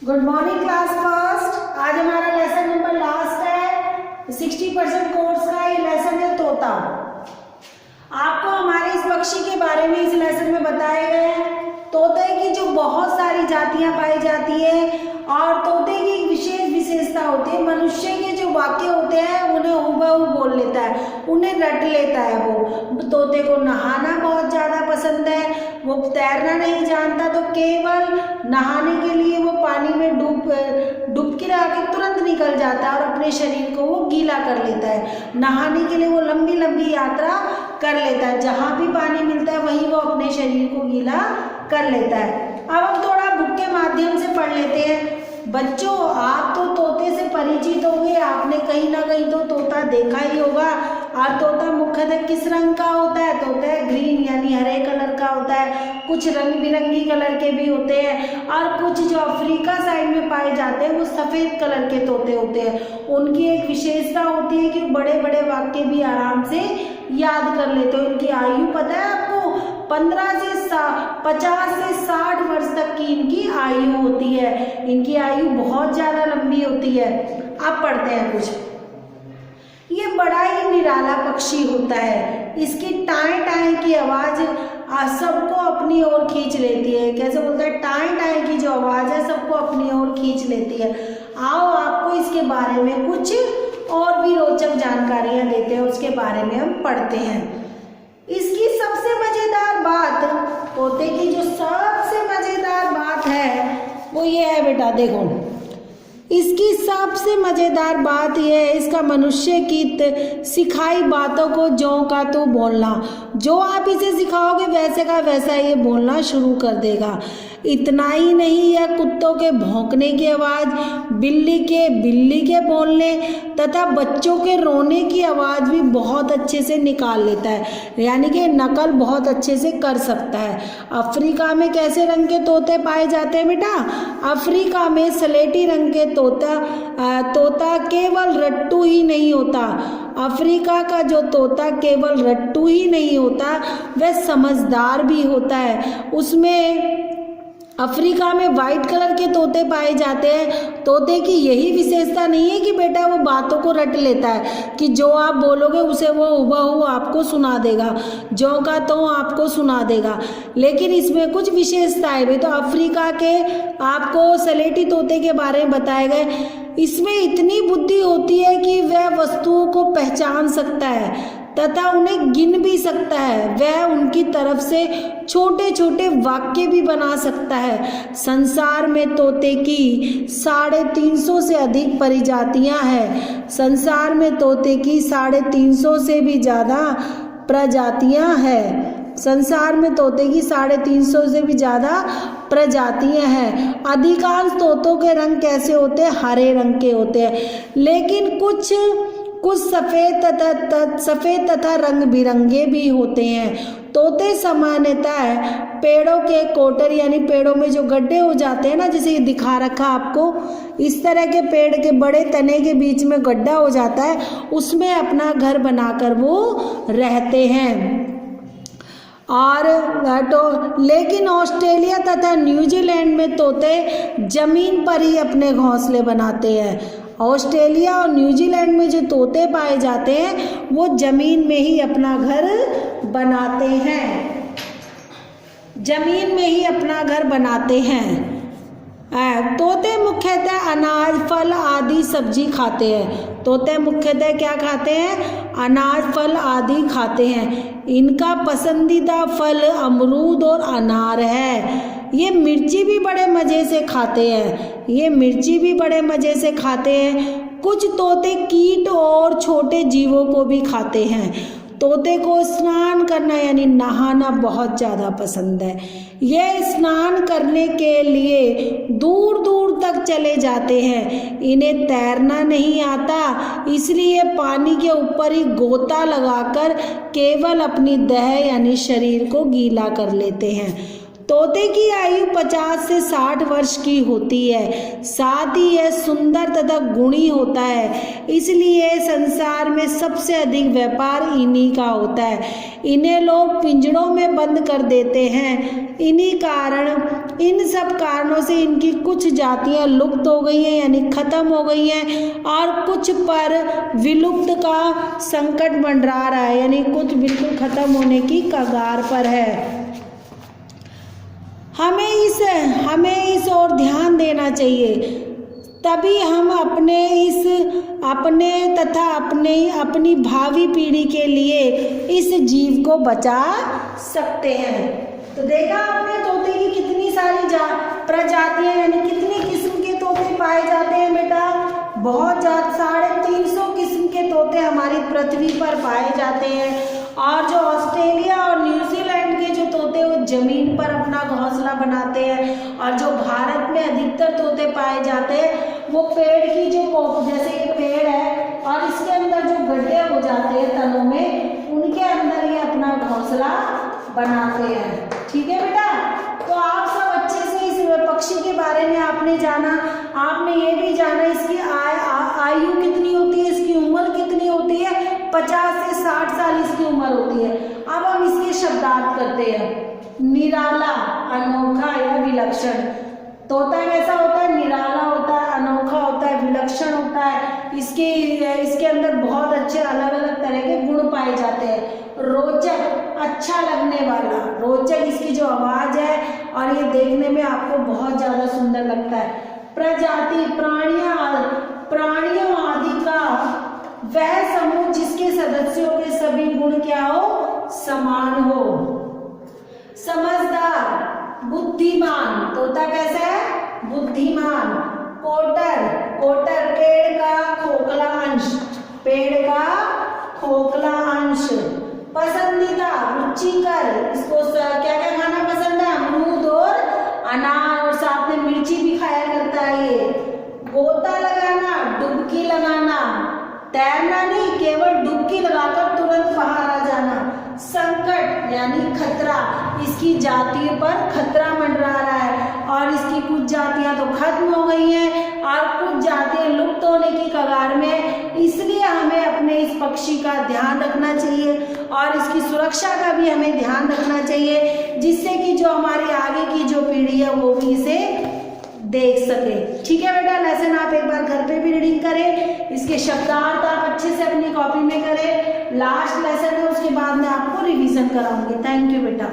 Good morning class first. आज हमारा lesson number last है 60% कोर्स का। ये लेसन है तोता। आपको हमारे इस पक्षी के बारे में इस लेसन में बताए गए हैं। तोते की जो बहुत सारी जातियां पाई जाती है और तोते की एक विशेष विशेषता होती है, मनुष्य के जो वाक्य होते हैं उन्हें हुबहू बोल लेता है, उन्हें रट लेता है। वो तोते को नहाना बहुत ज़्यादा पसंद है। वो तैरना नहीं जानता तो केवल नहाने के लिए वो पानी में डुबकी लगा के तुरंत निकल जाता है और अपने शरीर को वो गीला कर लेता है। नहाने के लिए वो लंबी लंबी यात्रा कर लेता है, जहाँ भी पानी मिलता है वहीं वो अपने शरीर को गीला कर लेता है। अब हम थोड़ा बुक के माध्यम से पढ़ लेते हैं। बच्चों, आप तो तोते से परिचित होंगे, आपने कहीं ना कहीं तो तोता देखा ही होगा। और तोता मुख्यतः किस रंग का होता है? तोता ग्रीन यानी हरे कलर का होता है। कुछ रंग बिरंगी कलर के भी होते हैं और कुछ जो अफ्रीका साइड में पाए जाते हैं वो सफ़ेद कलर के तोते होते हैं। उनकी एक विशेषता होती है कि बड़े बड़े वाक्य भी आराम से याद कर लेते हैं। उनकी आयु पता है आपको? 50 से 60 वर्ष तक की इनकी आयु होती है। इनकी आयु बहुत ज़्यादा लंबी होती है। आप पढ़ते हैं कुछ। ये बड़ा ही निराला पक्षी होता है। इसकी टाएं टाएं की आवाज़ सबको अपनी ओर खींच लेती है। कैसे बोलते हैं? टाएं टाएं की जो आवाज़ है सबको अपनी ओर खींच लेती है। आओ आपको इसके बारे में कुछ और भी रोचक जानकारियाँ देते हैं, उसके बारे में हम पढ़ते हैं। इसकी सबसे मज़ेदार बात, तोते की जो सबसे मज़ेदार बात है वो ये है बेटा, देखो इसकी सबसे मज़ेदार बात यह है इसका मनुष्य की सिखाई बातों को ज्यों का त्यों बोलना। जो आप इसे सिखाओगे वैसे का वैसा ये बोलना शुरू कर देगा। इतना ही नहीं, यह कुत्तों के भौंकने की आवाज़, बिल्ली के बोलने तथा बच्चों के रोने की आवाज़ भी बहुत अच्छे से निकाल लेता है, यानी कि नकल बहुत अच्छे से कर सकता है। अफ्रीका में कैसे रंग के तोते पाए जाते हैं बेटा? अफ्रीका में स्लेटी रंग के तोता केवल रट्टू ही नहीं होता। अफ्रीका का जो तोता केवल रट्टू ही नहीं होता, वह समझदार भी होता है। उसमें अफ्रीका में वाइट कलर के तोते पाए जाते हैं। तोते की यही विशेषता नहीं है कि बेटा वो बातों को रट लेता है कि जो आप बोलोगे उसे वो हुबहू आपको सुना देगा, ज्यों का त्यों आपको सुना देगा, लेकिन इसमें कुछ विशेषताएं भी। तो अफ्रीका के आपको स्लेटी तोते के बारे में बताए गए। इसमें इतनी बुद्धि होती है कि वह वस्तुओं को पहचान सकता है तथा उन्हें गिन भी सकता है। वह उनकी तरफ से छोटे छोटे वाक्य भी बना सकता है। संसार में तोते की 350 से अधिक प्रजातियां हैं। संसार में तोते की 350 से भी ज़्यादा प्रजातियां हैं। संसार में तोते की 350 से भी ज़्यादा प्रजातियां हैं। अधिकांश तोतों के रंग कैसे होते हैं? हरे रंग के होते हैं, लेकिन कुछ सफ़ेद तथा रंग बिरंगे भी होते हैं। तोते सामान्यतः पेड़ों के कोटर यानी पेड़ों में जो गड्ढे हो जाते हैं ना, जैसे ये दिखा रखा आपको, इस तरह के पेड़ के बड़े तने के बीच में गड्ढा हो जाता है, उसमें अपना घर बनाकर वो रहते हैं। लेकिन ऑस्ट्रेलिया तथा न्यूजीलैंड में तोते जमीन पर ही अपने घोंसले बनाते हैं। ऑस्ट्रेलिया और न्यूजीलैंड में जो तोते पाए जाते हैं वो जमीन में ही अपना घर बनाते हैं। जमीन में ही अपना घर बनाते हैं। तोते मुख्यतः अनाज, फल आदि सब्जी खाते हैं। तोते मुख्यतः क्या खाते हैं? अनाज, फल आदि खाते हैं। इनका पसंदीदा फल अमरूद और अनार है। ये मिर्ची भी बड़े मज़े से खाते हैं। कुछ तोते कीट और छोटे जीवों को भी खाते हैं। तोते को स्नान करना यानी नहाना बहुत ज़्यादा पसंद है। ये स्नान करने के लिए दूर दूर तक चले जाते हैं। इन्हें तैरना नहीं आता, इसलिए पानी के ऊपर ही गोता लगाकर केवल अपनी देह यानी शरीर को गीला कर लेते हैं। तोते की आयु 50 से 60 वर्ष की होती है। साथ ही यह सुंदर तथा गुणी होता है, इसलिए संसार में सबसे अधिक व्यापार इन्हीं का होता है। इन्हें लोग पिंजड़ों में बंद कर देते हैं। इन्हीं कारण इन सब कारणों से इनकी कुछ जातियां लुप्त हो गई हैं यानी खत्म हो गई हैं, और कुछ पर विलुप्त का संकट मंडरा रहा है यानी कुछ बिल्कुल खत्म होने की कगार पर है। हमें इस ओर ध्यान देना चाहिए, तभी हम अपनी भावी पीढ़ी के लिए इस जीव को बचा सकते हैं। तो देखा आपने तोते की कितनी सारी प्रजातियां यानी कितनी किस्म के तोते पाए जाते हैं बेटा, बहुत ज़्यादा 350 किस्म के तोते हमारी पृथ्वी पर पाए जाते हैं। और जो ऑस्ट्रेलिया और न्यूजीलैंड के जो तोते वो जमीन पर अपना घोंसला बनाते हैं, और जो भारत में अधिकतर तोते पाए जाते हैं वो पेड़ की जो जैसे ये पेड़ है और इसके अंदर जो गड्ढे हो जाते हैं तनों में, उनके अंदर ये अपना घोंसला बनाते हैं। ठीक है बेटा, तो आप सब अच्छे से इस पक्षी के बारे में आपने जाना, आपने ये भी जाना इसकी आयु कितनी होती है, इसकी उम्र कितनी होती है, 50 से 60 साल इसकी उम्र होती है। अब हम इसके शब्दार्थ करते हैं। निराला, अनोखा या विलक्षण। तोता कैसा होता है? निराला होता है, अनोखा होता है, विलक्षण होता है। इसके अंदर बहुत अच्छे अलग अलग तरह के गुण पाए जाते हैं। रोचक, अच्छा लगने वाला, रोचक इसकी जो आवाज़ है और ये देखने में आपको बहुत ज़्यादा सुंदर लगता है। प्रजाति, प्राणियों आदि का वह समूह जिसके सदस्यों के सभी गुण क्या हो? समान हो। समझदार, बुद्धिमान, तोता कैसा है? बुद्धिमान। कोटर, पेड़ का खोखला अंश, पसंदीदा, रुचिकर, इसको क्या क्या खाना पसंद है? अमरूद और अनार, और साथ में मिर्ची भी खाया करता है ये। गोता लगाना, डुबकी लगाना, तैरना नहीं, केवल डुबकी लगाकर तुरंत बाहर आ जाना। संकट यानी खतरा, इसकी जातियों पर खतरा मंडरा रहा है और इसकी कुछ जातियां तो खत्म हो गई हैं और कुछ जातियां लुप्त होने की कगार में। इसलिए हमें अपने इस पक्षी का ध्यान रखना चाहिए और इसकी सुरक्षा का भी हमें ध्यान रखना चाहिए, जिससे कि जो हमारी आगे की जो पीढ़ी है वो भी इसे देख सके। ठीक है बेटा, लेसन आप एक बार घर पे भी रीडिंग करें, इसके शब्दार्थ आप अच्छे से अपनी कॉपी में करें। लास्ट लेसन है, उसके बाद मैं आपको रिवीजन कराऊंगी। थैंक यू बेटा।